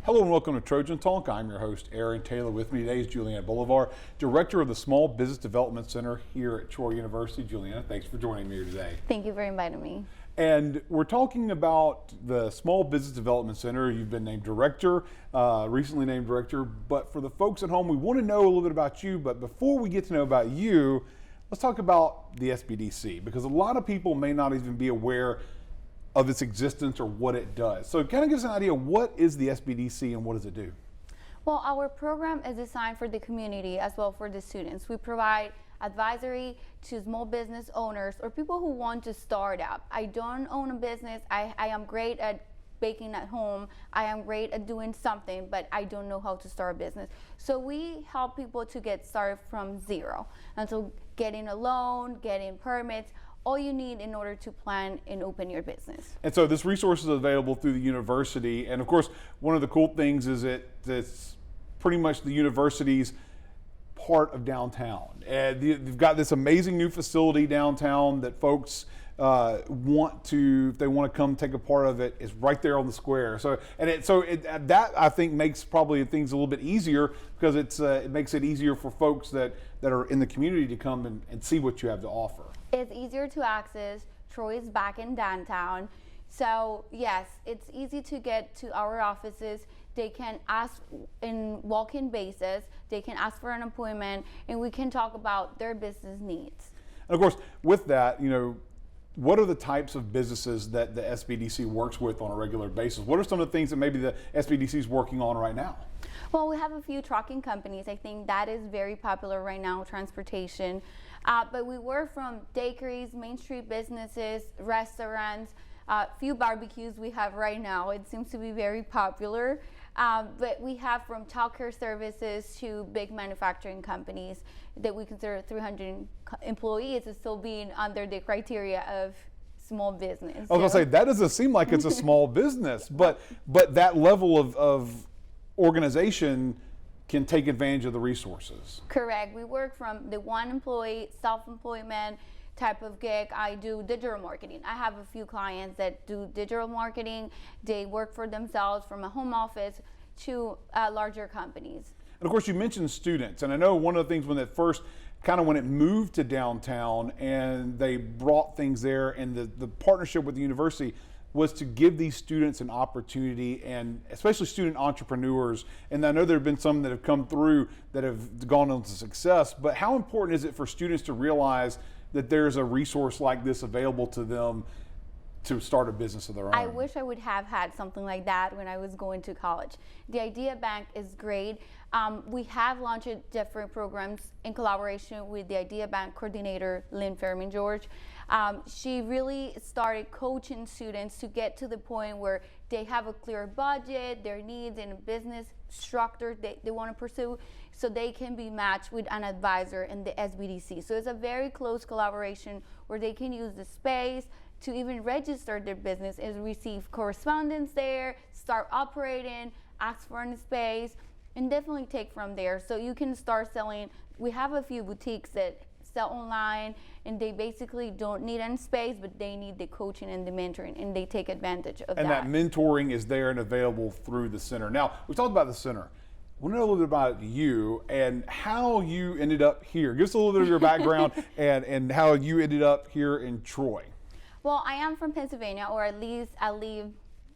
Hello and welcome to Trojan Talk. I'm your host, Aaron Taylor. With me today is Juliana Bolivar, Director of the Small Business Development Center here at Troy University. Juliana, thanks for joining me here today. Thank you for inviting me. And we're talking about the Small Business Development Center. You've been named director, recently named director, but for the folks at home, we want to know a little bit about you. But before we get to know about you, let's talk about the SBDC, because a lot of people may not even be aware of its existence or what it does. So kind of give us an idea, what is the SBDC and what does it do? Well, our program is designed for the community as well for the students. We provide advisory to small business owners or people who want to start up. I don't own a business. I am great at baking at home. I am great at doing something, but I don't know how to start a business. So we help people to get started from zero. And so getting a loan, getting permits, all you need in order to plan and open your business. And so this resource is available through the university. And of course, one of the cool things is it's pretty much the university's part of downtown. And you've got this amazing new facility downtown that folks want to, if they want to come take a part of it, is right there on the square. So that I think makes probably things a little bit easier, because it makes it easier for folks that are in the community to come and see what you have to offer. It's easier to access. Troy is back in downtown. So yes, it's easy to get to our offices. They can ask in walk-in basis. They can ask for an appointment, and we can talk about their business needs. And of course, with that, what are the types of businesses that the SBDC works with on a regular basis? What are some of the things that maybe the SBDC is working on right now? Well, we have a few trucking companies. I think that is very popular right now, transportation. But we work from bakeries, Main Street businesses, restaurants, few barbecues we have right now. It seems to be very popular. But we have from childcare services to big manufacturing companies that we consider 300 employees as still being under the criteria of small business. I was going to say, that doesn't seem like it's a small business, but that level of organization can take advantage of the resources. Correct. We work from the one employee, self-employment type of gig. I do digital marketing. I have a few clients that do digital marketing. They work for themselves from a home office to larger companies. And of course, you mentioned students, and I know one of the things when it moved to downtown and they brought things there, and the partnership with the university was to give these students an opportunity, and especially student entrepreneurs. And I know there have been some that have come through that have gone on to success, but how important is it for students to realize that there's a resource like this available to them to start a business of their own? I wish I would have had something like that when I was going to college. The Idea Bank is great. We have launched different programs in collaboration with the Idea Bank coordinator, Lynn Fairman George. She really started coaching students to get to the point where they have a clear budget, their needs, and a business structure they want to pursue, so they can be matched with an advisor in the SBDC. So it's a very close collaboration where they can use the space to even register their business and receive correspondence there, start operating, ask for a space, and definitely take from there. So you can start selling. We have a few boutiques that sell online, and they basically don't need any space, but they need the coaching and the mentoring, and they take advantage of that. And that mentoring is there and available through the center. Now, we talked about the center. I want to know a little bit about you and how you ended up here. Give us a little bit of your background and how you ended up here in Troy. Well, I am from Pennsylvania, or at least I lived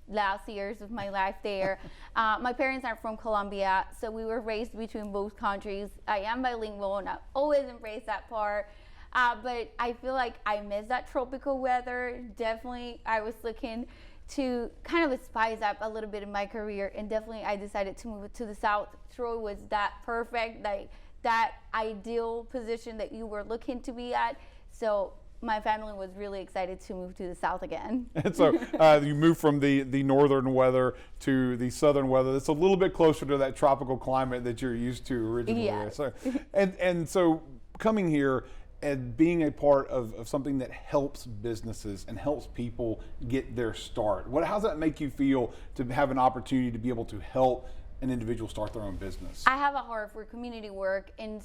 last years of my life there. My parents are from Colombia, so we were raised between both countries. I am bilingual, and I always embrace that part. But I feel like I miss that tropical weather. Definitely, I was looking to kind of spice up a little bit in my career, and definitely I decided to move to the South. Troy was that perfect, like that ideal position that you were looking to be at. So my family was really excited to move to the South again. And so you moved from the northern weather to the southern weather. That's a little bit closer to that tropical climate that you're used to originally. Yeah. So, and so coming here and being a part of something that helps businesses and helps people get their start. How does that make you feel to have an opportunity to be able to help an individual start their own business? I have a heart for community work in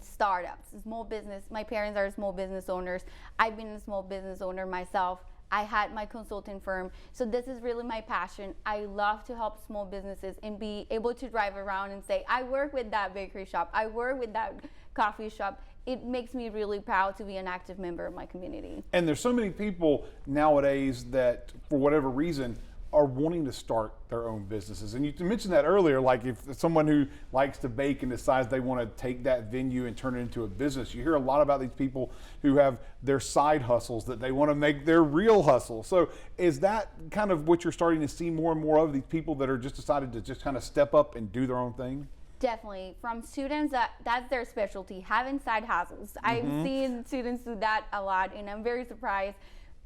startups, small business. My parents are small business owners. I've been a small business owner myself. I had my consulting firm. So this is really my passion. I love to help small businesses and be able to drive around and say, I work with that bakery shop, I work with that coffee shop. It makes me really proud to be an active member of my community. And there's so many people nowadays that, for whatever reason, are wanting to start their own businesses. And you mentioned that earlier, like if someone who likes to bake and decides they want to take that venue and turn it into a business, you hear a lot about these people who have their side hustles that they want to make their real hustle. So is that kind of what you're starting to see more and more of, these people that are just decided to just kind of step up and do their own thing? Definitely. From students, that's their specialty, having side hustles. I've seen students do that a lot, and I'm very surprised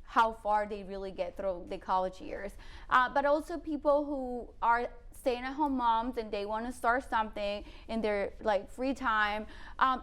how far they really get through the college years. But also people who are stay-at-home moms and they want to start something in their like free time.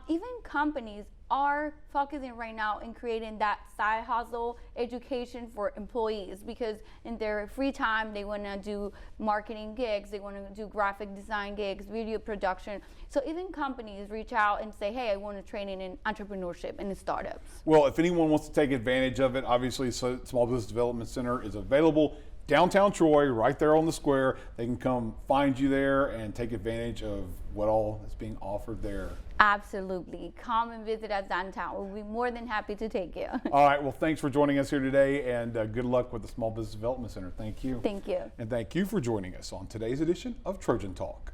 Even companies are focusing right now in creating that side hustle education for employees, because in their free time they want to do marketing gigs, they want to do graphic design gigs, video production. So even companies reach out and say, hey, I want to train in entrepreneurship and startups. Well, if anyone wants to take advantage of it, obviously Small Business Development Center is available downtown Troy, right there on the square. They can come find you there and take advantage of what all is being offered there. Absolutely. Come and visit us downtown. We'll be more than happy to take you. All right. Well, thanks for joining us here today, and good luck with the Small Business Development Center. Thank you. Thank you. And thank you for joining us on today's edition of Trojan Talk.